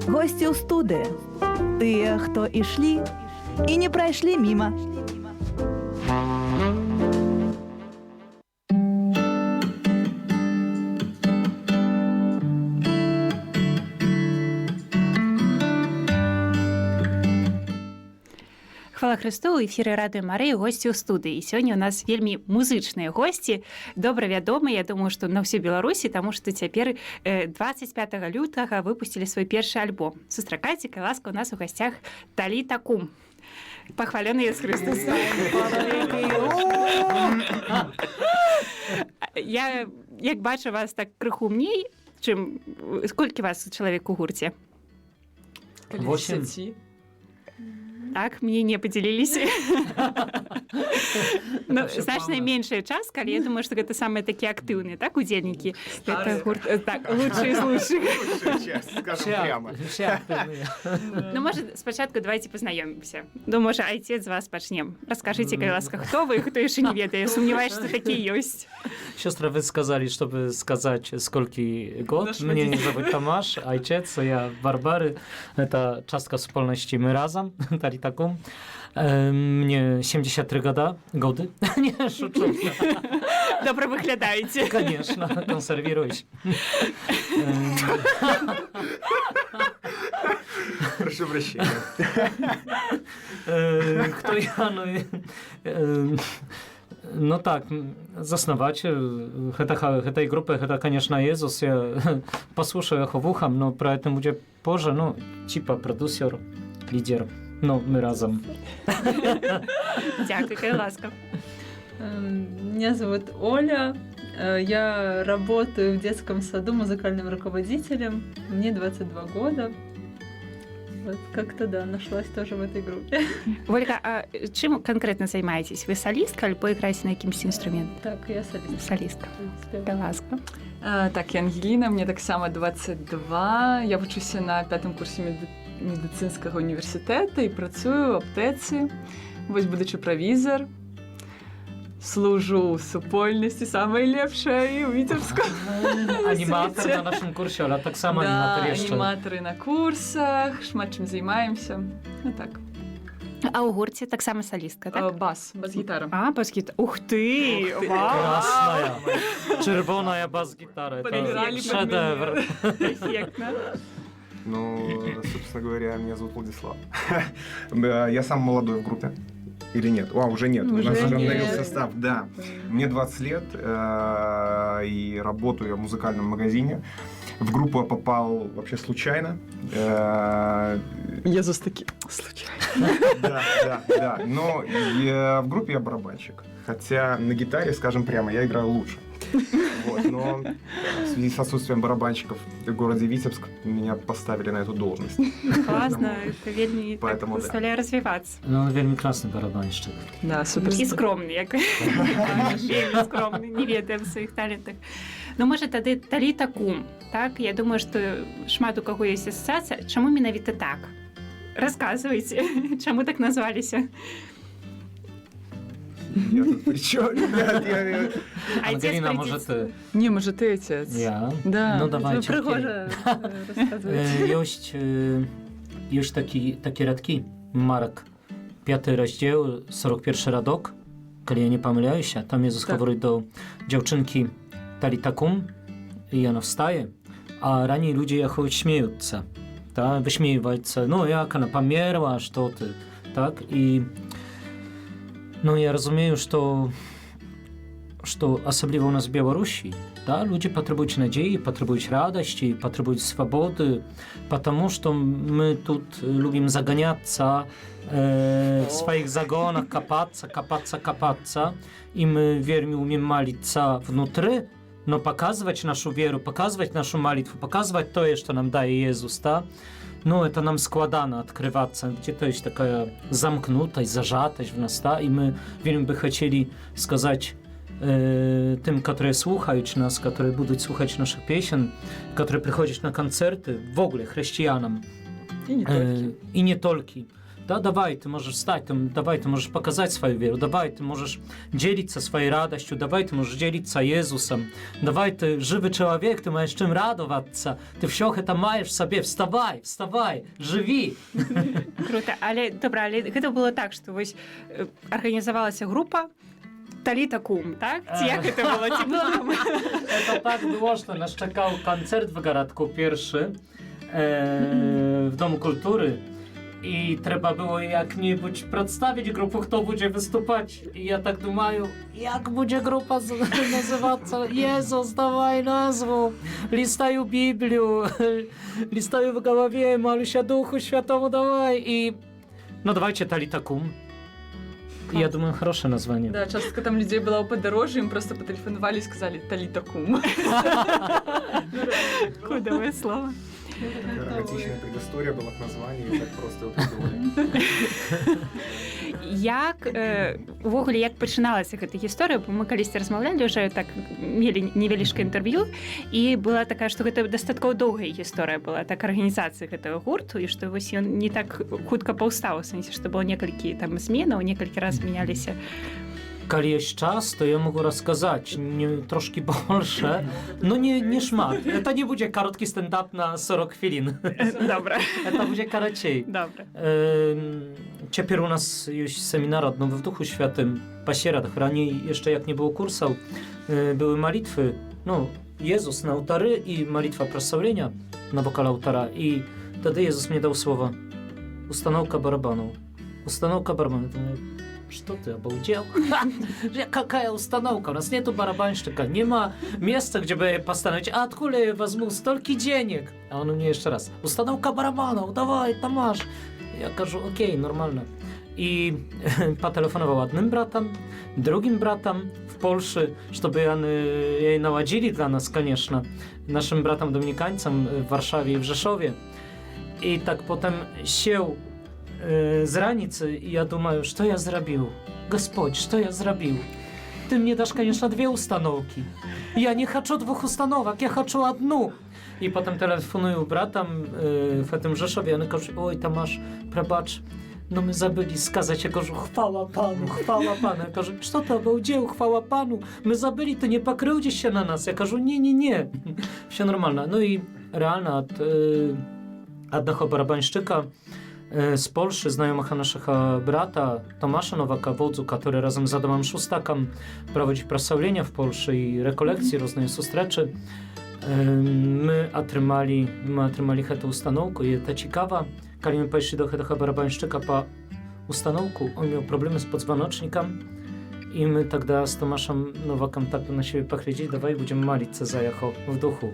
Гості ў студыі. Тыя, хто ішлі і не прайшлі міма. Хвала Христу, у эфіры Радыё Марыя, госці ў студыі. Сёння у нас вельмі музычныя госці, добра вядомыя, я думаю, што на ўсёй Беларусі, таму што цяпер 25 лютага выпусцілі свой першы альбом. Сустракайце, калі ласка, у нас у гасцях Таліта Кум. Пахвалёны Ісус Христос. Я, як бачу вас так крыху мней, чым... Сколькі вас чалавек у гурце? 8. Так, мне не поделились. Ну, значна меншая частка, але я думаю, што гэта самыя такія актыўныя, так, удзельнікі? Гэта гурт, так, лучшие из лучших. Лучшая часть, скажем прямо. Ну, может, спачатку давайте познаёмимся. Ну, может, отец вас пачнем. Расскажите, калі ласка, хто вы, хто яшчэ не ведае. Сумневаюсь, что такие есть. Сестры, вы сказали, чтобы сказать, сколько год. Мне зовут Томаш, отец, я Барбары. Это частка wspólności мы разом. Таком. Мне 73 годы. Не, шучу. Добро выглядаете. Конечно, консервируюсь. Прошу прощения. Кто я? Ну так, заснаватель этой группы, это, конечно, Иисус. Я послушаю их в ухом, но про это будет позже. Ну, типа продюсер, лидер. Ну, мы разом. Дякую, калі ласка. Меня зовут Оля. Я работаю в детском саду музыкальным руководителем. Мне 22 года. Вот как-то, да, нашлась тоже в этой группе. Ольга, а чем конкретно занимаетесь? Вы солистка или играете на каким-то инструментом? Так, я солистка. Солистка. Калі ласка. Так, я Ангеліна, мне таксама 22. Я вучуся на 5-м курсе медицинского университета и працую в аптэцы. Вось будучы правізар, служу супольнасці самай лепшай у Віцебску. Аниматор на нашем курсе, але так само аниматор Да, яшчэ. аниматоры на курсах, шмат чым займаемся. Ну так. А ў гурце таксама солістка, так? Бас-гітара. А, бас-гітара. Ух ты! Красная, червоная бас-гитара. Поиграли, Это шедевр. Эффектно. Ну, собственно говоря, меня зовут Владислав. Я сам молодой в группе. Или нет? Уже нет. У нас уже обновился состав. Да. Мне 20 лет, и работаю я в музыкальном магазине. В группу я попал вообще случайно. Езус таки случайно. Да. Но в группе я барабанщик. Хотя на гитаре, скажем прямо, я играю лучше. Вот, но в связи с отсутствием барабанщиков в городе Витебск меня поставили на эту должность. Классно, это вельми заставляет развиваться. Ну, он вельми красный барабанщик. Да, супер. І скромний, як вельми скромний, не ведае в сваіх талентах. Ну, можа, тады Таліта Кум, так? Я думаю, што шмат у каго ёсць асацыяцыя. Чаму менавіта так? Расказвайце, чаму так назваліся? Я тут при чём, ребят? Ангелина, может, ты? Не, может, ты отец. Я? Да. Ну, давай, Пригожа рассказывать. Ёсць такі радкі, Марак, 5 раздзел, 41 радок, калі я не памыляюся, там Езус гаворыць до дзяўчынкі Таліта Кум, і яна встае, а раней людзі яго смеюцца, высмейваюцца, ну, як она памерла, што ты, так, і ну, я разумею, што асабліва ў нас в Беларусі, да, людзі патрабуюць надзеі, патрабуюць радасці, патрабуюць свабоды, потому што мы тут любім заганяцца в сваіх загонах, капацца, і мы вельмі умеем маліцца внутры, но паказваць нашу веру, паказваць нашу малітву, паказваць тое, што нам дае Езус, да? Ну, это нам складана открываться, где-то есть такая замкнутость, зажатость в нас, да, и мы вельмі бы хотели сказать тым, которые слухаюць нас, которые будут слухаць наших песен, которые приходят на концерты, в ogóle христианам. И не только. И не только. да, давай, ты можешь стать там, давай, ты можешь показать свою веру, давай, ты можешь делиться своей радостью, давай, ты можешь делиться Иисусом, давай, ты живый человек, ты маешь чем радоваться, ты все это маешь в себе, вставай, живи. Круто. Але добра, але гэта было так, што вось арганізавалася група Таліта Кум, так? Ці як гэта было? Ці было там? Это так było, że nas czekał koncert w Garadku pierwszy w Domu Kultury i trzeba było jak-niebudź przedstawić grupę, kto będzie wystупać. I ja tak думаю, jak będzie grupa nazywać? Jezus, dawaj nazwę. Listaju Biblię, listaju w głowie, Malusia Duchu Świętemu, dawaj. I no dawajcie Talita Kum. И я думаю, хорошее название. Да, часто там людей было у подорожья, им просто потелефоновали и сказали «Талита Кум». Кодовое слово. Романтичная предыстория была к названию, и так просто его придумали. Як увогуле як пачыналася гэта гісторыя, бо мы калісьці размаўлялі ўжо так мелі невялічкае інтэрв'ю і была такая, што гэта дастаткова доўгая гісторыя была так арганізацыі гэтага гурту і што вось ён не так хутка паўстаў у сэнсе, што было некалькі там зменаў, некалькі раз змяняліся. Калі есть час, то я могу рассказать трошки больше, но не шмат. Это не будет короткий стендап на 40 хвилин. Добре. Это будет короче. Добре. Теперь у нас есть семинар «Одно в Духу Świętym» по środach. Ранее, jeszcze jak nie było kursów, były modlitwy, no, Jezus na ołtarze i modlitwa proславления na wokal ołtarza. I wtedy Jezus mnie dał słowa ustanowka barabanu. Ustanowka barabanu. Что ты, обалдел? Какая установка? У нас нету барабанщика, нема места, где бы поставить. А откуда я возьму столько денег? А он у меня еще раз. Установка барабанов, давай, Тамаш. Я кажу, окей, нормально. И потелефоновал одним братом, другим братом в Польше, чтобы они наладили для нас, конечно, нашим братам-доминиканцам в Варшаве и в Rzeszowie. И так потом сел z ranicy i ja думаю, что я zrobił? Господь, что я zrobił? Ты мне дашь, конечно, 2 установки. Я не хочу 2 установок, я хочу одну. I potem telefonuję bratam w tym Rzeszowie, oni кажуть, oj Tomasz, prebacz, no my забыли сказать, я кажу, chwała Panu, chwała Panu. Ja кажу, что ты обалдел, chwała Panu, мы забыли, ты не покрывдишь się na nas. Ja кажу, nie, все нормально. No i realnie od одного барабанщика z Polski, znajomego naszego brata Tomasza Nowaka, wodzu, który razem z Adamem Szustakiem prowadzi proславления w Polsce i rekolekcje, różne sustrecze. My otrzymali tę ustanowkę i to ciekawe, kiedy my poszli do tego barabańszczyka po ustanowku, on miał problemy z podzwonecznikiem i my wtedy z Tomaszem Nowakiem tak na siebie pochledzili, dawaj będziemy modlić się za jego w duchu.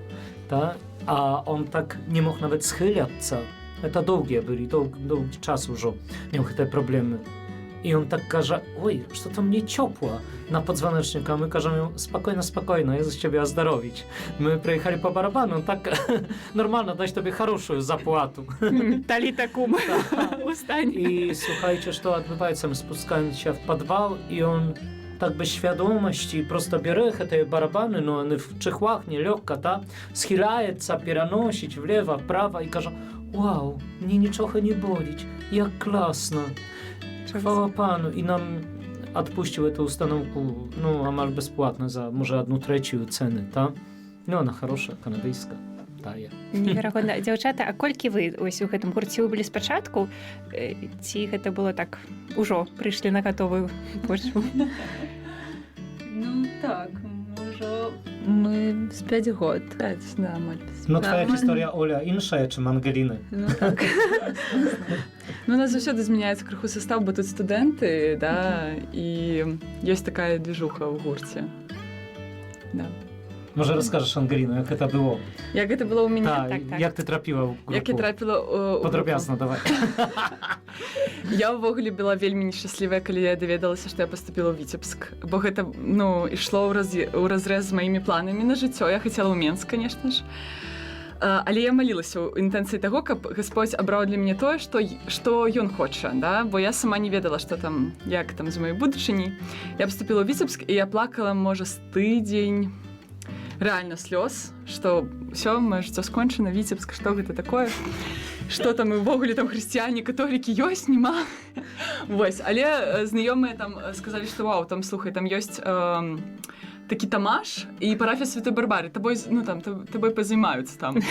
Ta? A on tak nie mógł nawet schylać się. Это долгие были, долгий час уже miał te problemy. I on tak każe, oj, что-то мне тепло na podzwonecznik, a my każemy spokojno, Jezus ciebie ozdrowić. My przyjechali po barabanu, on tak normalno, dać tobie хорошую zapłatę. Таліта Кум, устань. I słuchajcie, co odbywaється, my spускаем się w podwał i on tak bez świadomości prosto bierze te barabany, no one w czechłach, nie lekko, ta, schylaje się, переносить w lewo, w prawo i każe, wow, mnie niczego nie bolić, jak klasno. Chwała Panu. I nam odpuścił tę ustanowkę, no, amal bezpłatnie za może 1/3 ceny, ta? No, ona хороша, kanadyjska. Daje. Неверагодна. Дзяўчата, а колькі вы ось у гэтым гурце вы былі спачатку? Ці гэта было так, ужо прыйшлі на гатовую почву? Ну, так, może my z 5 год. 5, да, мать. No twoja historia, Оля, інша, чим Ангеліни? Ну, так. Ну, у нас заўсёды змяняецца крыху состав, бо тут студэнты, да, і ёсць такая движуха ў гурце. Да. Może rozkażesz, Angelino, jak to było? Jak to było u mnie? Tak. Jak ty trafiła w grupę? Jak ja trafiła u Подробязно, давай. Я ўвогуле была вельмі нешчаслівая, калі я даведалася, што я паступіла ў Віцебск, бо гэта, ну, ішло ў разрэз з маімі планамі на жыццё. Я хацела ў Менск, конечно ж. Але я малілася ў інтэнцыі таго, каб Гасподзь абраў для мяне тое, што ён хоча, да? Бо я сама не ведала, што там, як там з маёй будучыні. Я паступіла ў Віцебск, і я плакала, можа, з тыдзень. Реально слез, что все, мое жыццё скончана, Віцебск, што гэта такое. што там увогуле там хрысціяне, католікі ёсць, нема. Вось, але знаёмыя там сказалі, што вау, там слухай, там ёсць такі Тамаш і парафія Святой Барбары, табой пазаймаюцца там.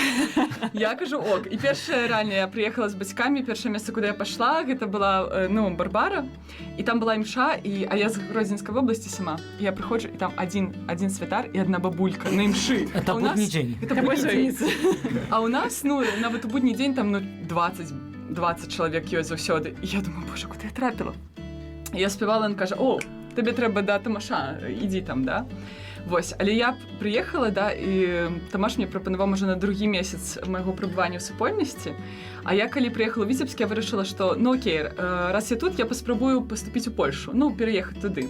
Я кажу, ок. І першае, рэальна, я прыехала з бацькамі, першае месца, куды я пайшла, гэта была, Барбара, і там была імша, а я з Гродзенскай вобласці сама. І я прыходжу, і там адзін святар і адна бабулька на імшы. Это будні дзень. Это будні дзень. А у нас, нават у будні дзень там 20 чалавек ёсць заўсёды. І я думаю, боже, куды я трапіла? І я спявала, ён кажа, о, табе трэба да Тамаша, ідзі там, да? Вось, але я прыехала, да, і Тамаш мне прапанаваў, можа, на другі месяц майго прабывання ў супольнасці. А я, калі прыехала ў Віцебск, я вырашыла, што, окей, раз я тут, я паспрабую паступіць у Польшу, пераехаць туды.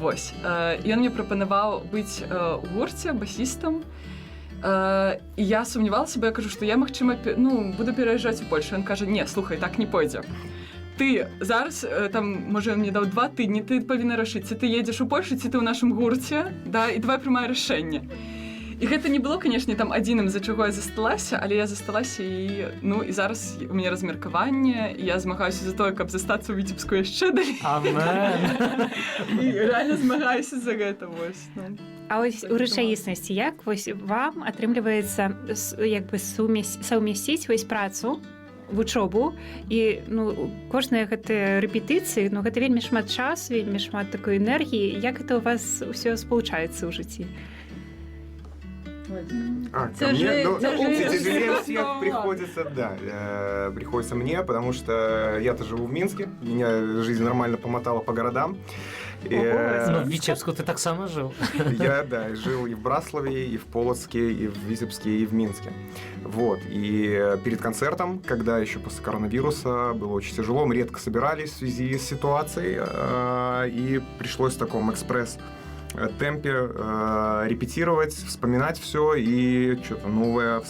Вось. Ён мне прапанаваў быць у гурце, басістам. І я сумнівалася, бо я кажу, што я, магчыма, буду пераязджаць у Польшу. Ён кажа, не, слухай, так не пойдзе. Ты зараз, там, можа, мне даў 2 тыдні, ты павінна рашыць, ці ты едзеш у Польшу, ці ты ў нашым гурце, да, і давай прымай рашэнне. І гэта не было, канешне, там адзіным, з-за чаго я засталася, але я засталася і зараз у мяне размеркаванне, і я змагаюся за тое, каб застацца ў Віцебску яшчэ далей. Амен! І рэальна змагаюся за гэта, вось. А вось у рэчаіснасці, як вось вам атрымліваецца як бы сумясціць вось працу, вучобу і кожныя гэтыя рэпетыцыі, гэта вельмі шмат часу, вельмі шмат такой энергіі. Як гэта у вас ўсё спалучаецца ў жыцці? Ко мне, тяжелее всех приходится мне, потому что я-то живу в Минске, меня жизнь нормально помотала по городам. В Витебску ты так само жил? Я, жил и в Браславе, и в Полоцке, и в Витебске, и в Минске. Вот. И перед концертом, когда еще после коронавируса было очень тяжело, мы редко собирались в связи с ситуацией, и пришлось в таком экспресс-темпе репетировать, вспоминать все и что-то новое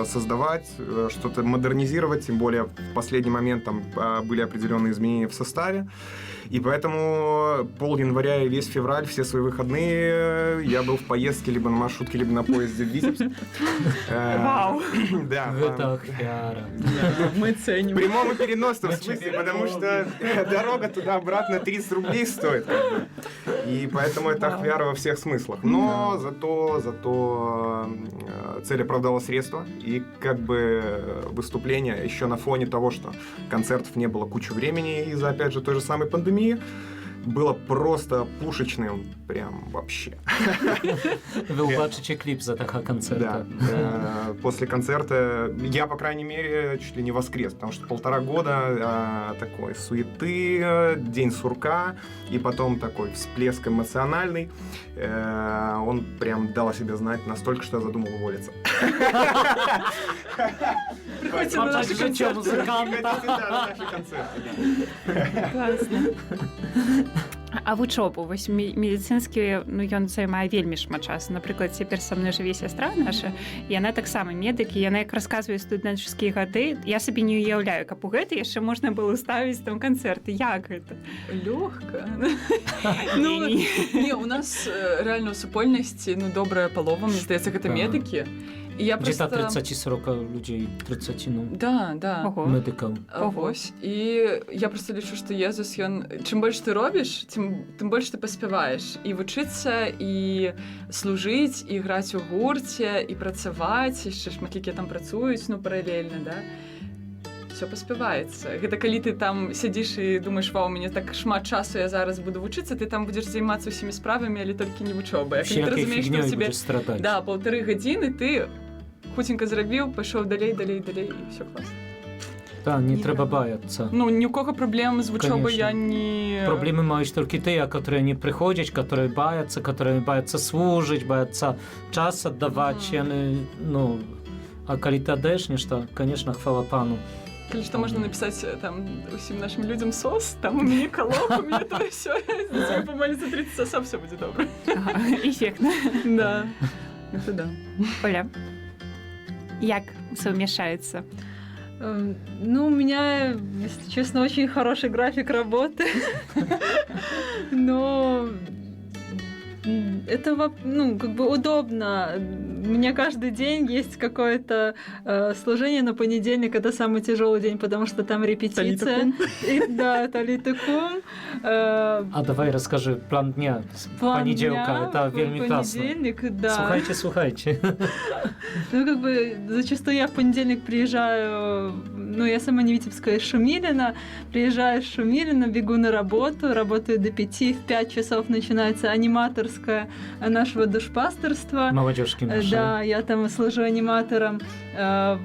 создавать, что-то модернизировать, тем более в последний момент там были определенные изменения в составе. И поэтому пол-января и весь февраль, все свои выходные, я был в поездке либо на маршрутке, либо на поезде в Витебск. Вау! Да. Это ахвяра. Мы ценим. В прямом и переносном смысле, потому что дорога туда-обратно 30 рублей стоит. И поэтому это ахвяра во всех смыслах. Но зато цель оправдала средства. И как бы выступление еще на фоне того, что концертов не было кучу времени из-за, опять же, той же самой пандемии, было просто пушечным прям вообще. Вы убачите клип за такого концерта. Да. После концерта я, по крайней мере, чуть ли не воскрес, потому что 1,5 года такой суеты, день сурка, и потом такой всплеск эмоциональный. Он прям дал о себе знать настолько, что я задумал уволиться. Приходите на наши концерты. Класна. А вучобу, вось медыцынскі, ён займае вельмі шмат часу. Напрыклад, цяпер са мной жыве сястра наша, і яна таксама медык, і яна як расказвае студэнцкія гады, я сабе не уяўляю, каб у гэта яшчэ можна было ставіць там канцэрты. Як гэта? Лёгка. Не, у нас рэальна ў супольнасці добрая палова, мне здаецца, гэта медыкі. Где-то 30-40 людей, 30, Да. медиков. Вось. І я просто лічу, што Езус, чым больш ты робіш, тым больш ты паспяваеш. І вучыцца, і служыць, і граць у гурце, і працаваць, яшчэ шматлікія там працуюць, паралельна, да? Все паспяваецца. Гэта калі ты там сядзіш і думаеш, вау, у мяне так шмат часу, я зараз буду вучыцца, ты там будзеш займацца ўсімі справамі, але толькі не вучоба. Всякай фігнёй будзеш страдаць. Да, 1,5 гадзіны ты хуценька зрабіў, пайшоў далей, і все класна. Да, не трэба баяцца. Ні ў кого праблем з вучобай я не... Проблемы маюць толькі тыя, которые не прыходзяць, которые баяцца служыць, баяцца час аддаваць. А калі ты аддаеш нешта, конечно, хвала пану. Калі што можна напісаць там усім нашим людзям сос, там у мяне калок, у мяне тое ўсё. Памаліцца 30 часов, все будзе добра. Эффектна. Да. Это да. Оля, як совмещается? У меня, если честно, очень хороший график работы. Но это, удобно. мне каждый день есть какое-то служение, но понедельник это самый тяжелый день, потому что там репетиция. Да, талитыкум. А давай расскажи план дня. Понеделька, это вельми классно. Понедельник, да. Слухайте. Ну, как бы, зачастую я в понедельник приезжаю, ну, я сама не Витебская, из Шумилина, приезжаю из Шумилина, бегу на работу, работаю до 5, в 5 часов начинается аниматорская нашего душпасторства. Молодежки наши. Да, я там служу аниматором.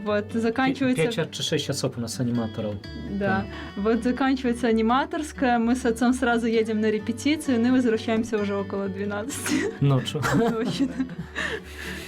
Вот, заканчивается... 5 czy 6 особ у нас аниматоров. Да. Вот заканчивается аниматорская, мы с отцом сразу едем на репетицию, ну и возвращаемся уже около 12 Ночью. ночи.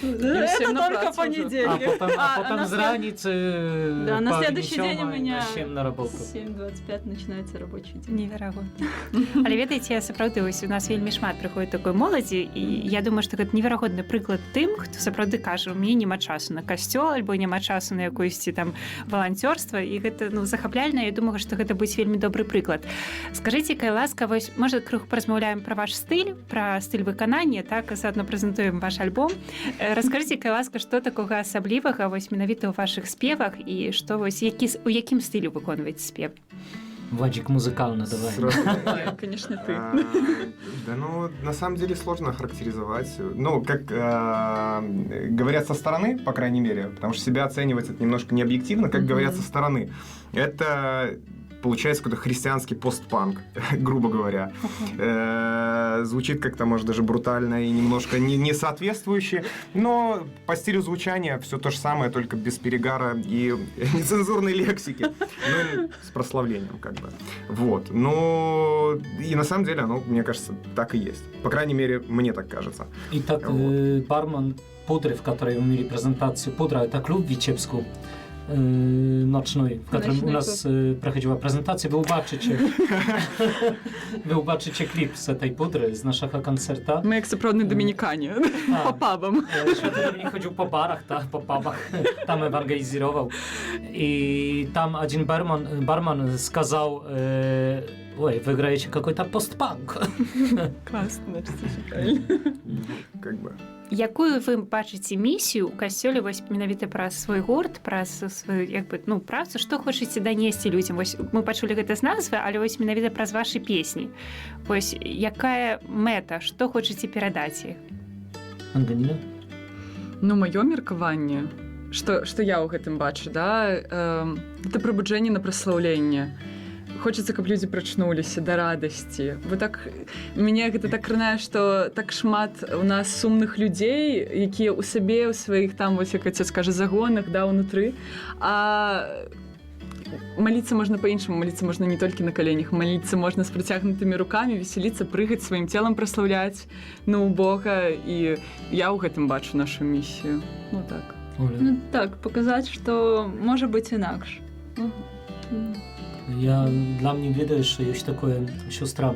Это только понедельник. А потом с раницы Да, на следующий день у меня 7 на работу. 7:25 начинается рабочий день. Неверагодна. Але ведаеце, сапраўды вось у нас вельмі шмат прыходзіць такой моладзі, і я думаю, што гэта неверагодны прыклад тым, хто сапраўды кажа, у мяне няма часу на касцёл альбо няма часу на якоісьці там валанцёрства, і гэта захапляльна. Я думаю, што гэта будзе вельмі добры прыклад. Скажыце, кай ласка, вось можа крыху паразмаўляем пра ваш стыль, пра стыль выканання, так заадно прэзентуем ваш альбом. Раскажыце, кай ласка, што такога асаблівага вось менавіта ў вашых спевах і што вось у якім стылю выконваеце спев? Владик, музыкально давай. Конечно, ты. Да, ну, на самом деле сложно охарактеризовать. Ну, как говорят со стороны, по крайней мере, потому что себя оценивать это немножко не объективно, как говорят со стороны. Это получается какой-то христианский постпанк, грубо говоря. Звучит как-то, может, даже брутально и немножко не соответствующе, но по стилю звучания все то же самое, только без перегара и нецензурной лексики. Ну, с прославлением, как бы. Вот. Ну, и на самом деле оно, мне кажется, так и есть. По крайней мере, мне так кажется. Итак, вот. Бармен Пудры, в которой умели презентацию Пудра, это клуб Витебску. Nocnej, w którym u nas prowadziła prezentację. Wy ubaczycie klip z tej pudry, z naszego koncerta. My jak сапраўдны доминикане, по пабам. Święty Dominik chodził po barach, po pubach, tam ewangelizował. I tam один бармен сказал, ой, вы играете какой-то постпанк. Классно, значит, все правильно. Как бы. Якую вы бачыце місію ў касцёле вось менавіта праз свой гурт, праз сваю працу, што хочаце данесці людзям? Вось мы пачулі гэта з назвы, але вось менавіта праз вашы песні. Вось якая мэта, што хочаце перадаць іх? Ангеліна? Ну, маё меркаванне, што я ў гэтым бачу, да, это прабуджэнне на праслаўленне. Хочется, каб людзі прачнуліся да радасці. Бо так мяне гэта так кранае, што так шмат у нас сумных людзей, якія ў сабе ў сваіх там вось як отец кажа загонах, да, унутры. А маліцца можна па-іншаму, маліцца можна не толькі на каленях, маліцца можна з працягнутымі рукамі, весяліцца, прыгаць, сваім целам праслаўляць, ну, Бога, і я ў гэтым бачу нашу місію. Ну так. Ну так, показаць, што можа быць інакш. Dla mnie widać, że jest taka siostra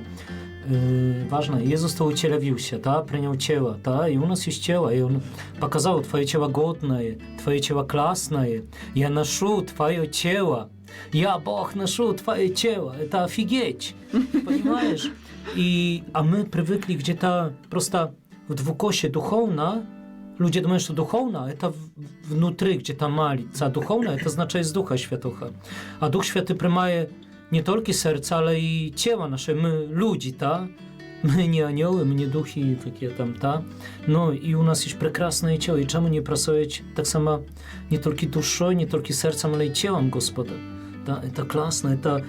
ważna. Jezus to ucielewił да, принял тело, да, и у нас есть тело, и Он показал, твое тело годное, твое тело классное, я ношу твое тело, я, Бог, ношу твое тело, это офигеть, понимаешь? А мы привыкли где-то просто в двукоще духовно. Ludzie думают, что духовно это внутри где-то молиться, а духовно это означает с Духа Świętego. А Дух Święty принимает не только сердце, ale и тело наше. Мы люди, да? Мы не anioły, мы не духи такие там, да? Но и у нас есть прекрасное тело. И czemu nie pracować tak samo не только душой, не только сердцем, ale и телом Господа? Да? Это классно, это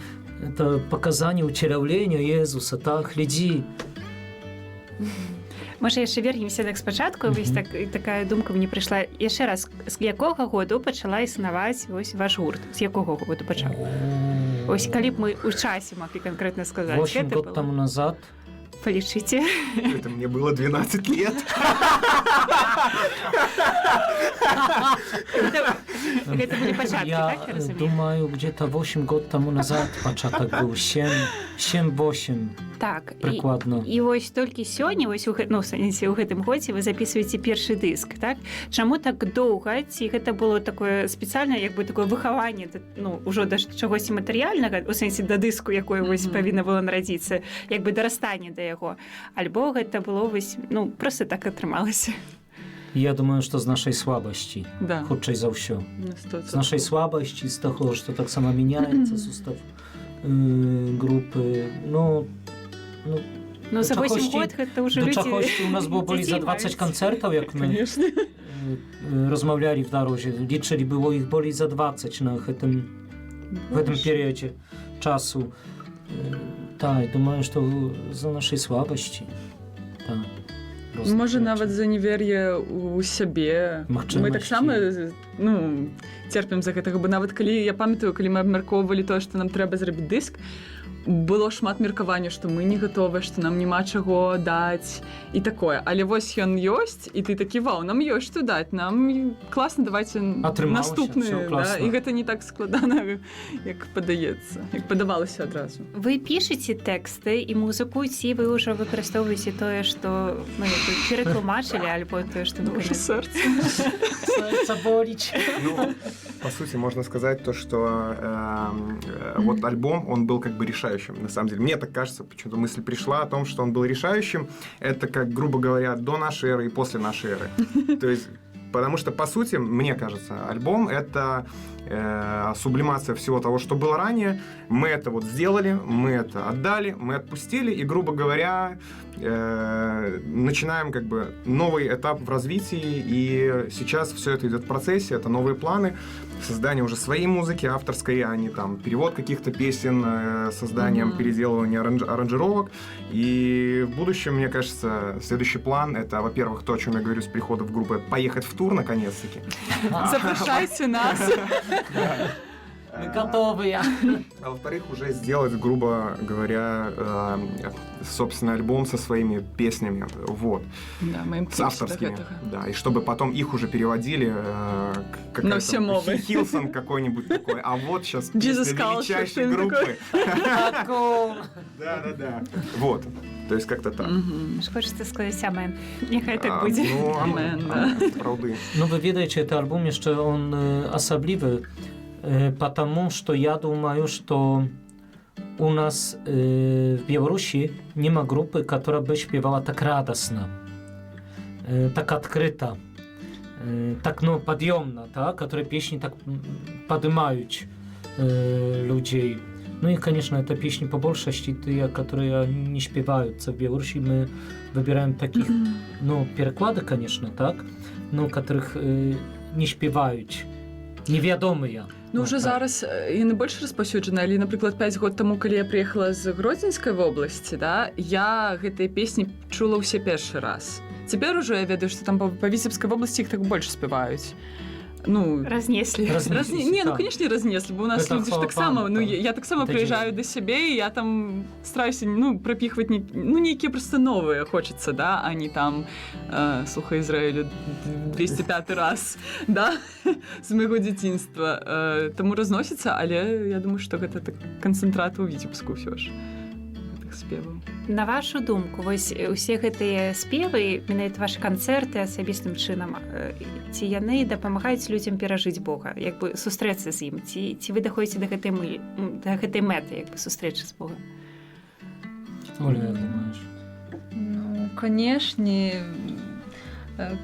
показание утелявления Иисуса, да? Гляди. Можа, яшчэ вернемся так спачатку, вось такая думка мне прыйшла. Яшчэ раз, з якога году пачала існаваць вось ваш гурт? З якога году пачаў? Ось калі б мы ў часе маглі канкрэтна сказаць. 8 год тому назад. Полічыце. Это мне было 12 лет. Гэта былі пачаткі, так, я разумею? Я думаю, где-то 8 год тому назад пачатак быў. 7-8. Так, прыкладна. І вось толькі сёння, вось у гэтым годзе вы записываеце першы дыск, так? Чаму так доўга? Ці гэта было такое спецыяльнае, як бы такое выхаванне, ну, ужо да чагосьці матэрыяльнага, у сэнсе да дыску, якое вось павінна было нарадзіцца, як бы дарастанне да яго. Альбо гэта было вось, ну, проста так атрымалася. Я думаю, что з нашай слабасці, Да, хутчэй за ўсё. на 100%. З нашай слабасці, з таго, што таксама мяняецца сустав групы. Ну, Ну, за 8 чагосьці- год гэта ўжо до людзі... чагосьці у нас былі за дзяцей 20 маюць. канцэртаў, як мы Конечно. размаўлялі в дарозе. Лічылі, было іх болей за 20 на в гэтым перыядзе часу. Так, думаю, што за нашай слабасці. Так. Просто Можа, так. нават за невер'е ў сябе. Магчымасці. Мы таксама церпім за гэтага, бо нават калі я памятаю, калі мы абмяркоўвалі тое, што нам трэба зрабіць дыск, было шмат меркавання, што мы не гатовыя, што нам няма чаго даць і такое. Але вось ён ёсць, і ты такі, вау, нам ёсць што даць, нам класна, давайце Атрымалася, наступны. всё класна. І гэта не так складана, як падаецца, як падавалася адразу. Вы пішаце тэксты і музыку, ці вы ўжо выкарыстоўваеце тое, што ператлумачылі, альбо тое, што вы Боже, кажаце? сэрца. Серце боліць. Ну, по сути, можно сказать то, что вот альбом, он был как бы решающим. На самом деле, мне так кажется, почему-то мысль пришла о том, что он был решающим. Это, как, грубо говоря, до нашей эры и после нашей эры. То есть, потому что, по сути, мне кажется, альбом — это сублимация всего того, что было ранее. Мы это вот сделали, мы это отдали, мы отпустили, и, грубо говоря, начинаем как бы новый этап в развитии, и сейчас все это идет в процессе, это новые планы, создание уже своей музыки авторской, а не там перевод каких-то песен, созданием, переделывание аранжировок. И в будущем, мне кажется, следующий план — это, во-первых, то, о чем я говорю с прихода в группу, поехать в тур наконец-таки. Запрашайце нас. Мы готовыя. А во-вторых, уже сделать, грубо говоря, собственный альбом со своими песнями, вот, Да, мы с імкнемся до авторскими, гэтага. да, и чтобы потом их уже переводили На все мовы. Хилсон какой-нибудь такой, а вот сейчас Jesus песня Culture, величайшей что-нибудь группы. Такого. Да. Вот, то есть как-то так. Мгм. Ж хочацца сказаць амен. Няхай так будзе. Ну, Амен, правды. Ну, вы ведаеце, это альбом яшчэ он асаблівы, потому что я думаю, что у нас в Беларуси нема группы, которая бы śpiewała так радостно, так открыто, так, ну, подъемно, да, которые песни так поднимают людей. Ну и, конечно, это песни по большасці тыя, которые не śpiewаются в Беларуси. Мы выбираем таких, ну, переклады, конечно, так, но которых не śpiewают, невядомыя. Ну, уже так. зараз яны больш распаўсюджаны, але, напрыклад, 5 год таму, калі я прыехала з Гродзенскай вобласці, да, я гэтыя песні чула ўсе першы раз. Цяпер ужо я ведаю, што там па Віцебскай вобласці іх так больш спяваюць. Ну, Разнеслі. Не, ну, так. конечно, разнеслі, бо у нас Это людзі ж хвала таксама, пану, ну, так. я таксама Это прыязджаю да сябе, і я там стараюся, ну, прапіхваць нейкія проста новыя хочацца, да, а не там «Слухай Ізраїлю» 205 раз, да, з майго дзяцінства. Таму разносіцца, але я думаю, што гэта так канцэнтрат у Віцебску ўсё ж гэтых спеваў. На вашу думку, вось усе гэтыя спевы, менавіта вашы канцэрты асабістым чынам, ці яны дапамагаюць людзям перажыць Бога, як бы сустрэцца з ім, ці вы даходзіце да гэтай мэты, як бы сустрэчы з Богом? Оля, як думаешь? Ну, конечно,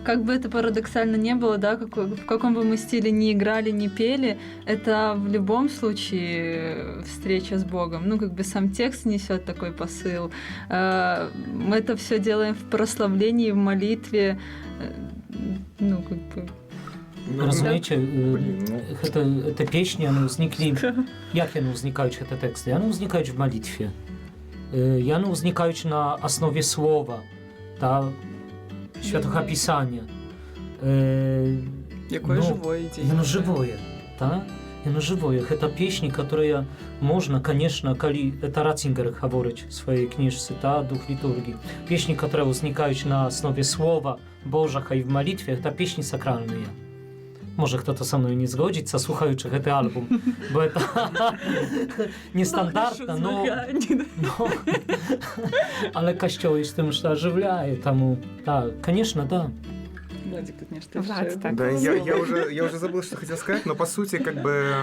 как бы это парадоксально не было, да, в каком бы мы стиле ни играли, ни пели, это в любом случае встреча с Богом. Ну, как бы сам текст несет такой посыл. Мы это все делаем в прославлении, в молитве. Ну, как бы... Разумееце, гэта песні, яны ўзніклі, як яны ўзнікаюць, гэта тэксты? Яны ўзнікаюць в молитве. Яны ўзнікаюць на аснове слова, да, Świętego Pisania. Якое живое ідзе. Яно живое, да? Яно живое. Гэта песні, которые можно, конечно, калі это Ратцингер гаворыць в своей книжцы, да, «Дух литургии». Песні, которые ўзнікаюць на основе слова Божага і в молитве, это песні сакральныя. Może kto-то со мной не згодзіцца, слухаючы гэты альбом, бо это нестандартна, но але касцёл з тым, што ажыўляе, таму, так, конечно, да. Владик тут нечто Влад, еще. так. Да, я уже забыл, что хотел сказать, но по сути, как бы,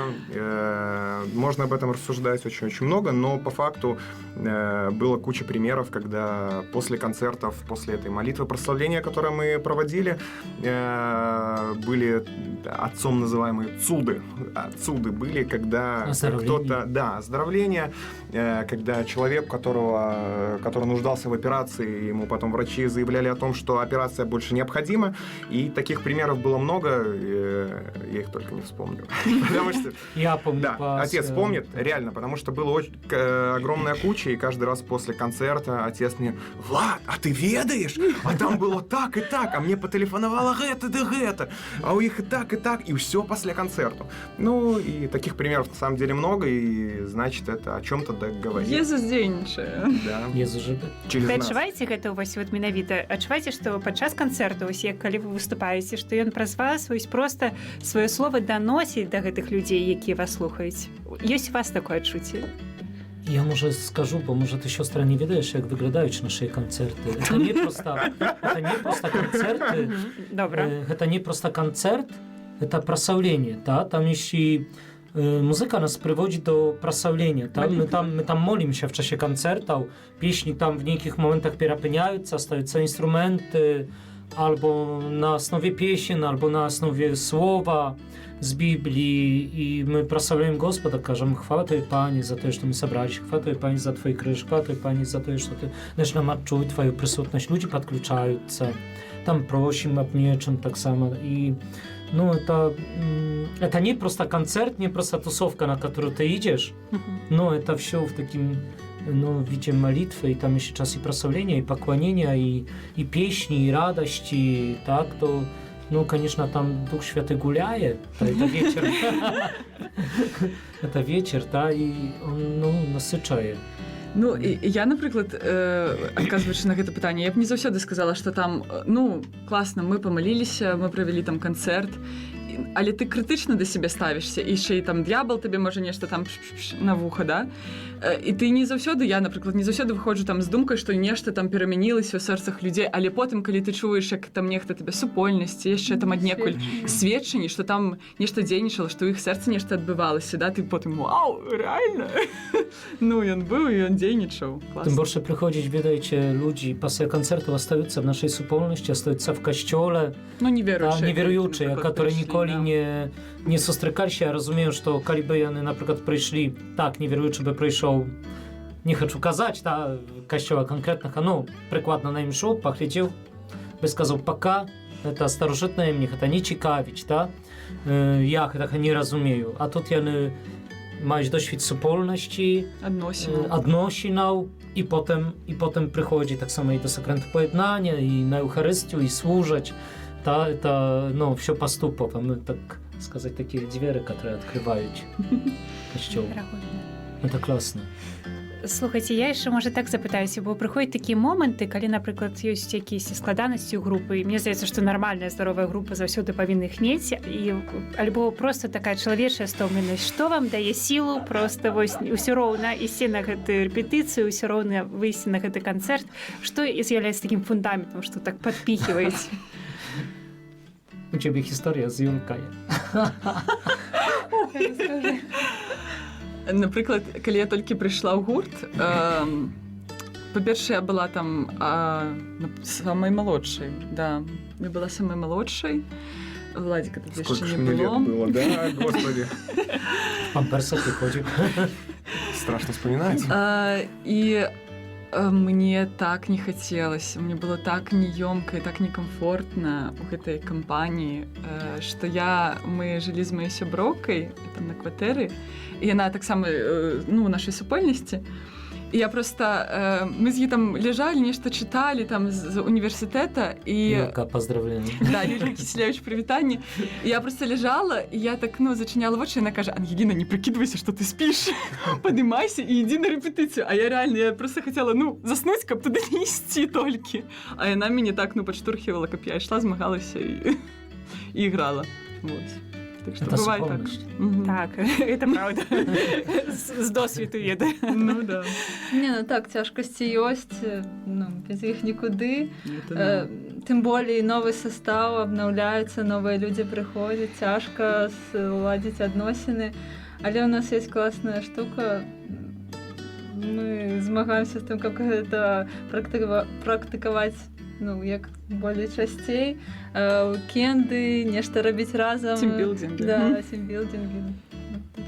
можно об этом рассуждать очень-очень много, но по факту было куча примеров, когда после концертов, после этой молитвы прославления, которую мы проводили, были отцом называемые цуды. Цуды были, когда кто-то... Да, оздоровление, когда человек, который нуждался в операции, ему потом врачи заявляли о том, что операция больше необходима, и таких примеров было много, я их только не вспомню. Потому что... Я помню. Да, отец помнит, реально, потому что было очень огромная куча, и каждый раз после концерта отец мне: «Влад, а ты ведаешь? А там было так и так, а мне потелефоновало это да это, а у них и так, и все после концерта». Ну, и таких примеров на самом деле много, и значит, это о чем-то говорит. Езус дзейнічае. Да. Езус жыве. Через Вы нас. адчуваеце гэта ў вас вот менавіта? Адчуваеце, што падчас канцэрту, ось як калі вы выступаеце, што ён праз вас вось проста сваё слова даносіць да гэтых людзей, якія вас слухаюць? Ёсць у вас такое адчуцце? Я може скажу, бо може ти сестра не відаєш, як виглядають наші концерти. Це не просто концерти. Добре. Это не просто концерт, это прославление, да? Там ще музика нас приводить до прославления. Да? Мы там молимся в чаsie концертов, песни там в неких моментах перепиняются, ставятся инструменты, albo na osnowie pieśni, albo na osnowie słowa z Biblii i my prosimy Gospoda, кажем, chwała Tobie, Panie, za to, że my zebraliśmy, chwała Tobie, Panie, za Twój krzyż, chwała Tobie, Panie, za to, że Ty dasz nam odczuć Twoją присутność. Ludzie podключаются, там просим об нечем так само. И, ну, это не просто концерт, не просто тусовка, на которую ты идешь, но это все в таким... Ну, видим молитвы, и там еще час и прославления, и поклонения, и песни, и радости, так, то, ну, конечно, там Дух Святый гуляет, это вечер, это вечер, да, и он, ну, насычает. Ну, я, наприклад, адказваючы на гэта пытанне, я б не заўсёды сказала, што там, ну, класна, мы памыліліся, мы правялі там канцэрт, але ты крытычна да сябе ставішся, і яшчэ і там д'ябал табе можа нешта там на вуха, да? І ты не заўсёды, я, напрыклад, не заўсёды выходжу там з думкай, што нешта там перамянілася ў сэрцах людзей, але потым, калі ты чуеш, як там нехта табе супольнасці, яшчэ там аднекуль сведчанні, што там нешта дзейнічала, што ў іх сэрцы нешта адбывалася, да? Ты потым, вау, реально? Ну, ён быў, і ён дзейнічаў. Tym больше приходить, видаете, люди после концертов остаются в нашей супольности, остаются в костеле. Ну, неверуючие, которые ніколи не сустрікалися. Я розумію, що коли б вони, наприклад, прийшли, так, неверуючий би прийшов, не хочу казати, да, костела конкретного, ну, прикладно на їм йшов, поглядів, би сказав, пока, это старожитне мені, это не цікавить, да, я так не розумію. А тут я не маєш досвід супольності, odnosinał i potem przychodzi tak samo i do sakramentu pojednania, i na Eucharystию, i służyć. Это, ну, все поступово. Мы, так сказать, такие двери, которые открывают костел. Это классно. Слухайце, я яшчэ, можа, так запытаюся, бо прыходзяць такія моманты, калі, напрыклад, ёсць якісь складанасці ў групы, і мне здаецца, што нармальная здаровая група заўсёды павінна іх мець, і альбо проста такая чалавечая стомленасць. Што вам дае сілу проста вось усё роўна ісці на гэтую рэпетыцыю, усё роўна выйсці на гэты канцэрт? Што з'яўляецца такім фундаментам, што так падпіхіваеце? У цябе гісторыя з Юлькай. Напрыклад, калі я толькі прыйшла ў гурт, па-першае, я была там самай малодшай, да, я была самай малодшай. Владика тады яшчэ не было. Сколько мне лет было, да, господи. Памперса приходит. Страшно вспоминать. І мне так не хацелася, мне было так неёмка і так некамфортна ў гэтай кампаніі, што мы жылі з маёй сяброўкай там на кватэры, і яна таксама, ну, у нашай супольнасці. І я просто, мы з ёй там ляжалі, нешта чыталі там з універсітэта, і... Юлька, поздравлення. Да, Юлька Киселевич, прывітанне. І я просто ляжала, і я так, ну, зачыняла вочы, і яна кажа: «Ангеліна, не прыкидывайся, што ты спіш, падымайся і ідзі на рэпетыцыю». А я реально, я просто хотела, ну, заснуць, каб туды не ісці толькі. А яна мяне так, ну, падштурхівала, каб я ішла, змагалася і іграла. Вось. Так што бывае так. Так, это правда. З досвіду ведаю. Ну, да. Не, ну так, цяжкасці ёсць, ну, без іх нікуды. тем более новый состав обновляется, новые люди приходят, тяжко сладить адносіны. Але у нас есть классная штука. Мы змагаемся з тым, каб гэта практыкаваць, ну, як болей часцей. Уикенды, нешта рабіць разам. Тимбилдинги. Да, тимбилдинги.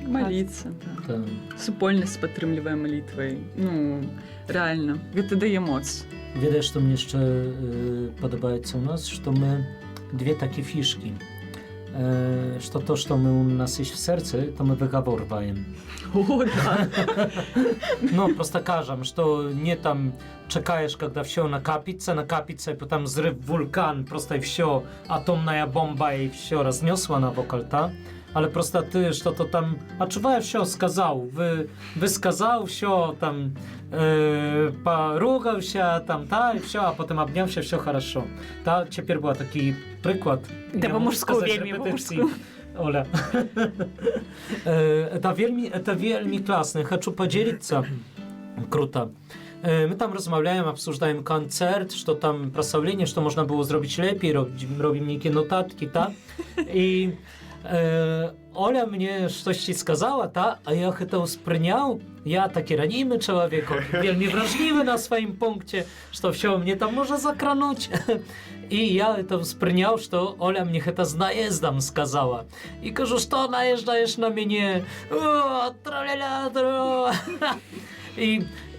Молиться, да. Да. Супольнасць падтрымлівае малітвай. Ну, рэальна. Гэта дае моц. Ведаеш, што мне яшчэ падабаецца ў нас, што мы две такі фішкі. Что то, что мы у нас есть в сердце, то мы выговорываем. О, да. Ну, просто кажем, что не там чекаешь, когда все накапится, и потом взрыв вулкан, просто и все, атомная бомба, и все разнесла на вокальта. Ale просто ty что-то там odczuwaешь, все сказал, высказал, все там поругался, там, та, и все, а потом обнялся, все хорошо. Та, теперь был такой приклад. Да, по-мужску вельми, по-мужску. Оля. Это вельми классно. Хочу поделиться. Круто. My tam rozmawiamy, обсуждаем konцert, что там прославление, что можно было сделать лепей, robimy некие notatki, ta. I Оля мне что-то сказала, та, а я это воспринял. Я таки ранимый человек, вельми вражливый на своем пункте, что все, мне там можно закрануть. И я это воспринял, что Оля мне это с наездом сказала. И кажу, что наезжаешь на меня?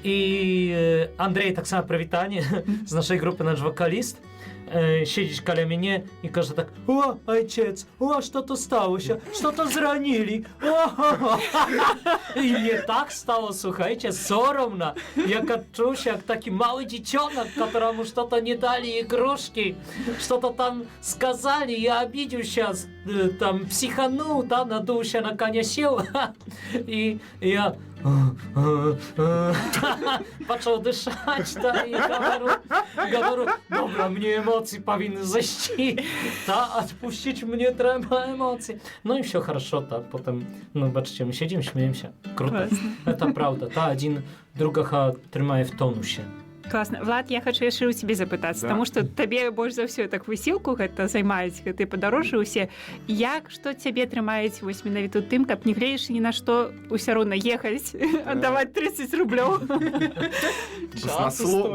И Андрей, так само привитание з нашей группы, наш вокалист, сидит коля меня и кажет так: «О, отец, о, что-то сталося, что-то зранили». И мне так стало, слухайте, соромно. Я качусь, как такой малый детенок, которому что-то не дали игрушки, что-то там сказали, я обиделся, там психанул, да, надулся, на коня сел. И я почал дышать, да, и говорю, добре, мне эмоции повинны зайти, да, отпустить мне треба эмоций. Ну и все хорошо, да, потом, ну, бачите, мы сидим, смеемся. Круто. Это правда, да, один другого тримає в тонусе. Класна. Влад, я хочу яшчэ ў цябе запытацца, Да. таму што табе больш за ўсё так высілку гэта займаюць гэты падарожжы ўсе. Як, што цябе трымаюць вось менавіта ў тым, каб не гледзячы ні на што ўсё роўна ехаць, аддаваць 30 рублёў.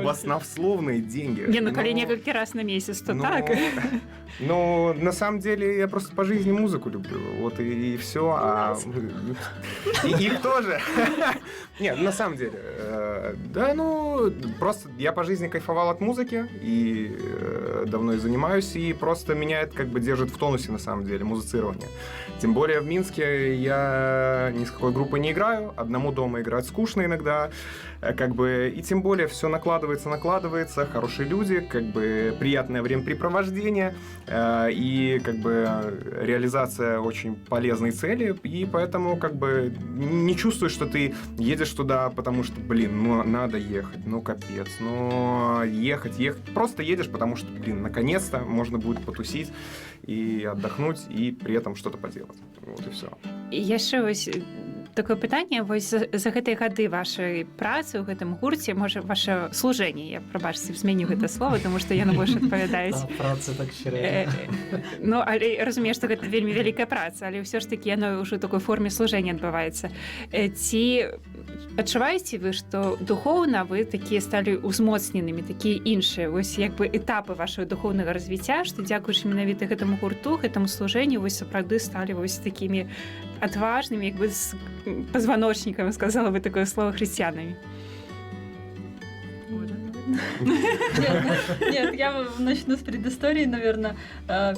Баснословные деньги. Не, ну калі некалькі раз на месяц, то так. Ну, на самом деле, я просто по жизни музыку люблю. Вот и все. И их тоже. Нет, на самом деле. Да, ну, просто я по жизни кайфовал от музыки и давно и занимаюсь, и просто меня это как бы держит в тонусе, на самом деле, музицирование. Тем более в Минске я ни с какой группой не играю, одному дома играть скучно иногда, как бы, и тем более все накладывается, хорошие люди, как бы приятное времяпрепровождение, и как бы реализация очень полезной цели, и поэтому как бы не чувствуешь, что ты едешь туда, потому что, блин, ну надо ехать, ну капец, ну ехать, просто едешь, потому что, блин, наконец-то можно будет потусить и отдохнуть, и при этом что-то поделать. Вот и все. Яшчэ вось такое пытанне, вось за гэтыя гады вашай працы ў гэтым гурце, можа, ваше служэнне, я, прабачце, зменю гэта слово, тому што яно больш адпавядаюць. Праца так шырэе. Ну, але разумею, што гэта вельмі вялікая праца, але ўсё ж такі яно ўжо ў такой форме служэння адбываецца. Ці адчуваеце вы, што духоўна вы такія сталі узмоцненымі, такія іншыя, вось як бы этапы вашего духоўнага развіцця, што дзякуючы менавіта гэтаму гурту, гэтаму служэнню вы сапраўды сталі вось такімі адважнымі, як бы з позвоночником, сказала бы такое слово, христианами. Нет, я начну с предыстории, наверное.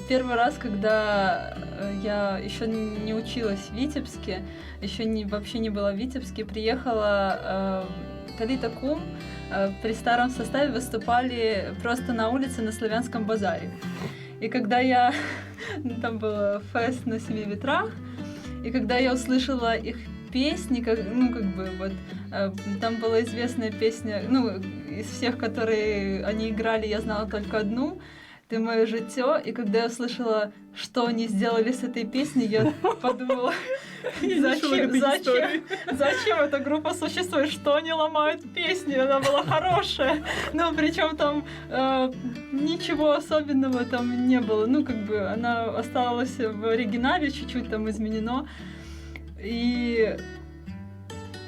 Первый раз, когда я еще не училась в Витебске, вообще не была в Витебске, приехала Талита Кум, при старом составе выступали просто на улице на Славянском базаре. И когда я... Там был фест на 7 ветрах, и когда я услышала их песни, там была известная песня, из всех, которые они играли, я знала только одну. «Ты мое житё». И когда я услышала, что они сделали с этой песней, я подумала, зачем эта группа существует, что они ломают песни, она была хорошая. Ну, причем там ничего особенного там не было. Ну, как бы она осталась в оригинале, чуть-чуть там изменено. И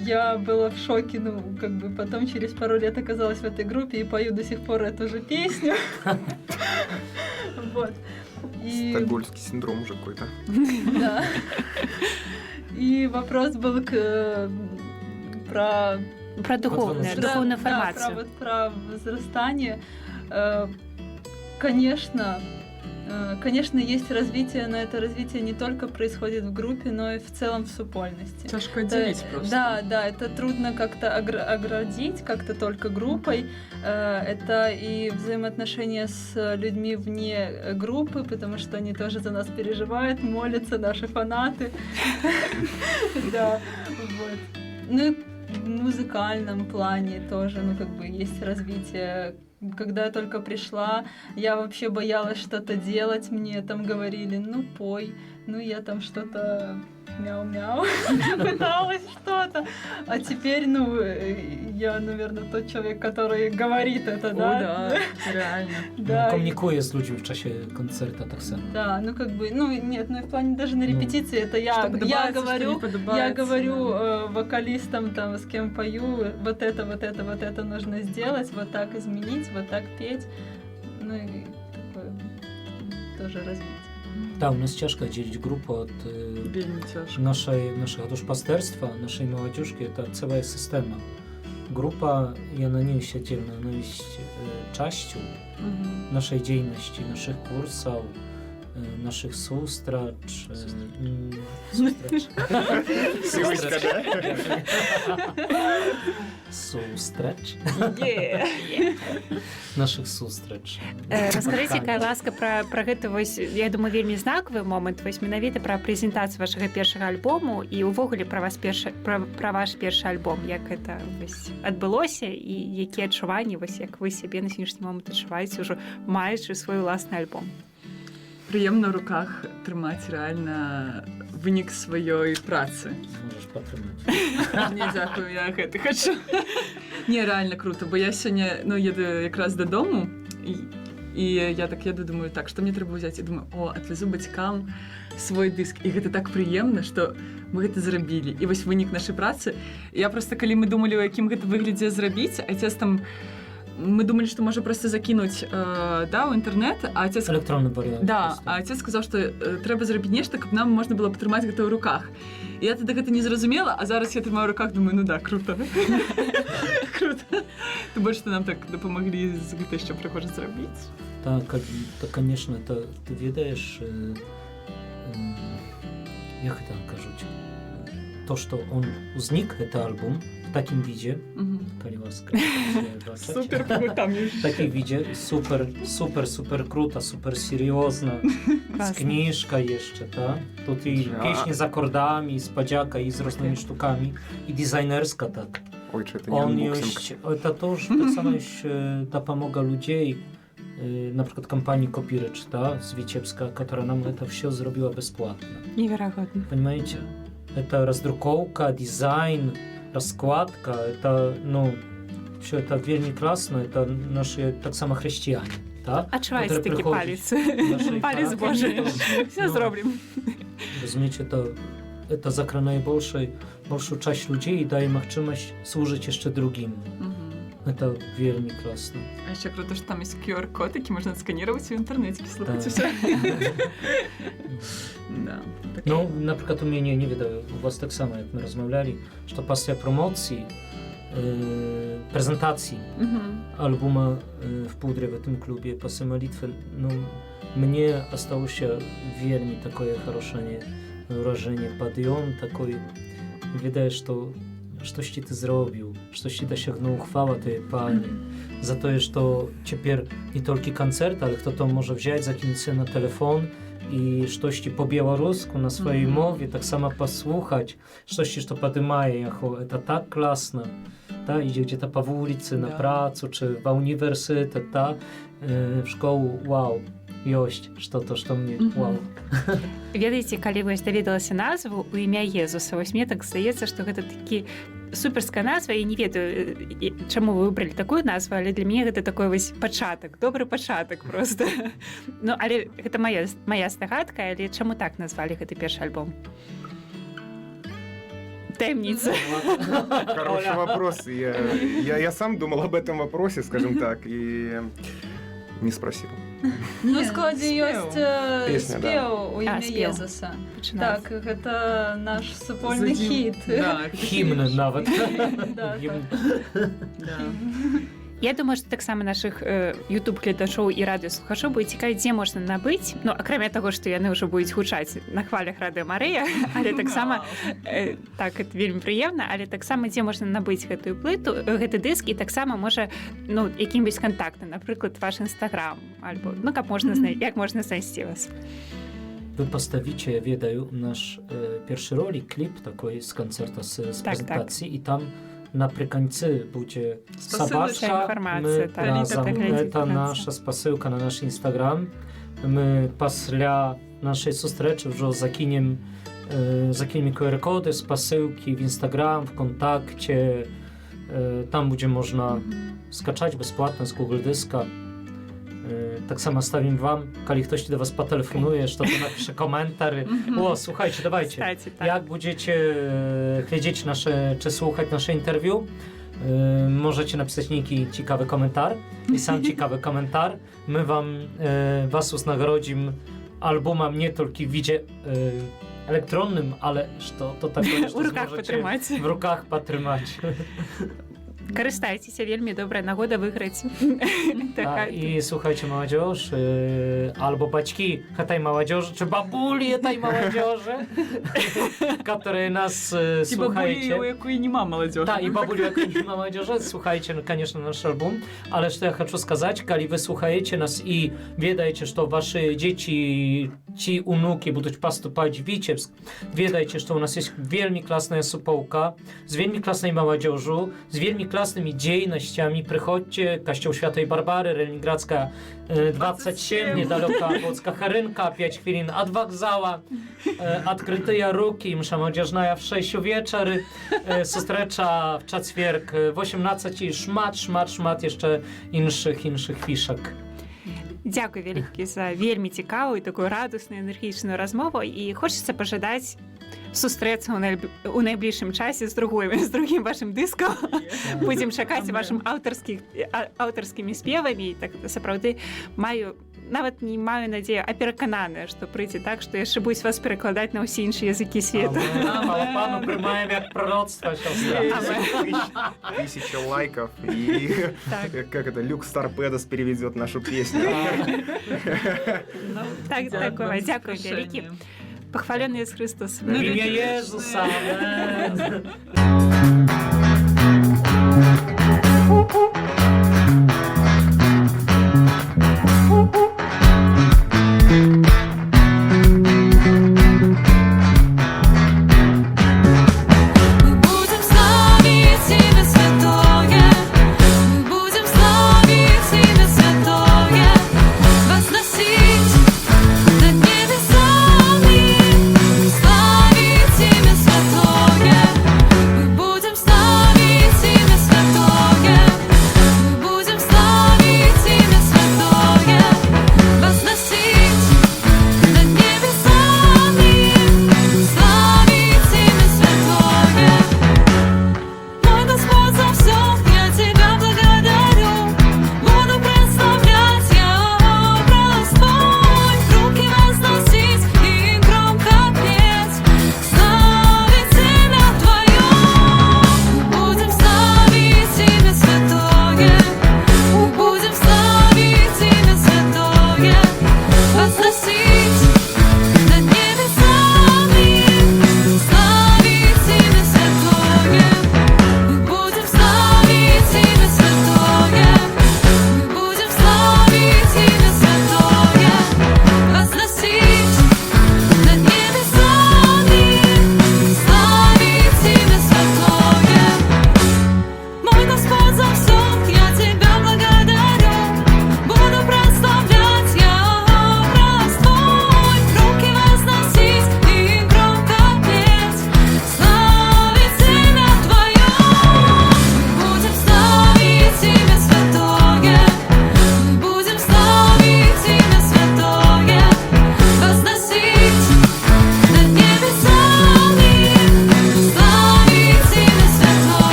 я была в шоке, ну, как бы потом через пару лет оказалась в этой группе и пою до сих пор эту же песню. Вот. Стокгольмский синдром уже какой-то. Да. И вопрос был про духовную да, формацию. про возрастание. Конечно, есть развитие, но это развитие не только происходит в группе, но и в целом в супольности. Тяжко отделить просто. Да, это трудно как-то оградить, как-то только группой. Это и взаимоотношения с людьми вне группы, потому что они тоже за нас переживают, молятся, наши фанаты. Да, вот. Ну и в музыкальном плане тоже, ну как бы есть развитие. Когда я только пришла, я вообще боялась что-то делать, мне там говорили, ну пой, ну я там что-то мяу-мяу пыталась что-то, а теперь, ну, я, наверное, тот человек, который говорит это, да? О, да, реально. Да. Komunikuje z ludźmi w czasie koncerta tak samo. Да, ну как бы, ну нет, ну и в плане даже на репетиции это я говорю вокалистам там, с кем пою, вот это нужно сделать, вот так изменить, вот так петь, ну и такое тоже развитие. Tak, u nas ciężko dzielić grupę od Вельмі цяжка. naszego duszpasterstwa, naszej młodzieżki, to cała systema. Grupa, ja na niej się dzielę, ona jest częścią naszej działalności, naszych kursów, naszych sustracz. Суstracz. Наших сустрач. Раскажыце, кай ласка, пра гэты вось, я думаю, вельмі знакавы момант, вось менавіта пра прэзентацыю вашага першага альбому і ўвогуле пра ваш першы альбом, як гэта вось адбылося і якія адчуванні, вось як вы сябе на сённяшні момант адчуваеце ўжо маючы свой уласны альбом. Прыемна ў руках трымаць рэальна вынік сваёй працы. Можаш падтрымаць. Не, дзякую, я гэта хачу. Не, реально круто, бо я сёння, ну, еду якраз дадому, і я так еду, думаю, так, што мне трэба ўзяць? І думаю, адвезу бацькам свой дыск. І гэта так прыемна, што мы гэта зрабілі. І вось вынік нашай працы. Я проста, калі мы думалі, у якім гэта выглядзе зрабіць, отец там, мы думали, что можно просто закинуть да, у интернет, а отец... Электронный вариант. Да, просто. а отец сказал, что трэба зрабіць нешта, каб нам можна было патрымаць гэта ў руках. І я тады гэта не зразумела, а зараз я трымаю ў руках, думаю, ну да, круто. Круто. Тым больш, што нам так дапамаглі з гэта яшчэ прыгожа зрабіць. Так, конечно, ты ведаешь, як это кажуць, то, что он узник, это альбом, в таким виде, коли вас Супер, там в таким виде, супер круто, супер серьезно, с книжкой jeszcze, tak? Тут и песни с аккордами, с подякой, и с разными штуками, и дизайнерска так. Ой, что это не Он анбоксинг. это тоже так само допомога людей, na przykład компании Copyrich, да, z Witebska, która nam to все zrobiła bezpłatnie. Невероятно. Понимаете? Это раздруковка, дизайн, раскладка, это, ну, все это вельми классно, это наши, так само, христиане, да? Адчуваеце такі палец. Палец Божий. Все зробім. Разумеете, это закранае большую часть людей и дае магчымасць служыць яшчэ другим. Это вельми классно. А еще круто, что там есть QR-код, які можна сканировать в интернете, послухайте все. Да. Ну, наприклад, у мяне, не ведаю, у вас так само, як ми розмовляли, що після промоції, презентації альбома в Пудре в этом клубе «После молитвы», ну, мне осталось вельми такое хорошее вражение, подъем такой, видать, что щось ти зробив, щось ти досягнув, хвала тобі, Пане, за те, що тепер не тільки концерт, але хто-то може взяти, закинути на телефон i coś po białorusku na swojej mowie, tak samo posłuchać, coś, co поднимает, jako to tak klasne. Ta, idzie gdzie-to po ulicy, na pracę, czy w uniwersytet, ta, w szkołę, wow, ёсць что-то, что мне wow. Ведаеце, калі вось даведалася назву у імя Езуса, вось мне так здаецца, што гэта такі суперская назва, і не ведаю, чаму вы выбралі такую назву, але для мяне гэта такой вось пачатак, добры пачатак просто. Ну, але гэта моя здагадка, але чаму так назвалі гэты першы альбом? Таємниця. Хороший вопрос. Я сам думал об этом вопросе, скажем так, и не спросил. Ну, в складе есть Песня, спев у імя спев. Езуса. Пачынаю. Так, это наш супольный хит. Да, Гімн нават. Да, Гімн. да. Я думаю, што таксама нашых YouTube-гледачоў і радыёслухачоў будзе цікавіць, дзе можна набыць. Ну, акрамя таго, што яны ўжо будуць гучаць на хвалях Радыё Марыя, але таксама так, это вельмі прыемна, але таксама дзе можна набыць гэтую плыту, гэты дыск, і таксама можа, ну, якім-нибудь кантакты, напрыклад, ваш Instagram, альбо, ну, каб можна як можна знайсці вас. Вы поставите, я ведаю, наш першы ролик, кліп такой з канцэрта, з прэзентацыі, і там напрыканцы будзе сабачка, інфармацыя, мы так, разам, гэта это наша спасылка на наш Instagram. Мы пасля нашай сустрэчы ўжо закінем QR-коды, спасылкі в Instagram, в контакце. Там будзе можна скачаць бесплатна з Google Dyska. Tak samo ставим вам, калі хтось do was потелефонує, что-то напише коментary. О, słuchajcie, давайте. Кстати, так. Jak będziecie wiedzieć nasze, czy słuchać nasze interwiu, możecie napisać neki ciekawy komentarz i sam ciekawy komentarz. My was uznagrodzimy albumem nie tylko w widzie elektronnym, ale to tak, У руках патрымаць. w rukach potrzymać. Карыстайцеся, вельмі добрая нагода выйграць. I słuchajcie, młodzież, albo baćki tej młodzieży, czy babuli tej młodzieży, które nas słuchajcie. И бабули, у якої нема молодежи. Tak, i babuli, jakiej nie ma młodzieży, słuchajcie, конечно, nasz album, ale co ja chcę сказать, kiedy wy słuchajcie nas i wiedajcie, że wasze dzieci, ci unuki będą поступать w Witebsk, wiedajcie, że u nas jest wielmi klasna supołka, z wielmi klasnej młodzieżą, z wielmi klasnymi dziejnościami. Przychodźcie, Kościół Świętej Barbary, Leningradzka 27, niedaleko Łódzka Charynka, 5 chwilin od wokzała, odkryte ruki, msza młodzieżna w 6 wieczory, sustrecza w czwartek w 18 i szmat jeszcze innych fiszek. Дзякуй вялікі за вельмі цікавую, такую радасную, энергічную размову, і хочацца пажадаць сустрэцца ў найбліжшым часе з другім вашым дыскам. Будзем чакаць вашым аўтарскімі спевамі. Так, сапраўды, нават не маю надзею, а перакананая, што прыйдзе так, што яшчэ будуць вас перакладаць на ўсе іншыя языкі свету. Хвала пану, прымаем як пророцтва. 1000 лайков, и как это, Люк Старпедос переведет нашу песню. Так, дзякуй вялікі. Пахвалены Иисус Христос. W imię Jezusa. Amen.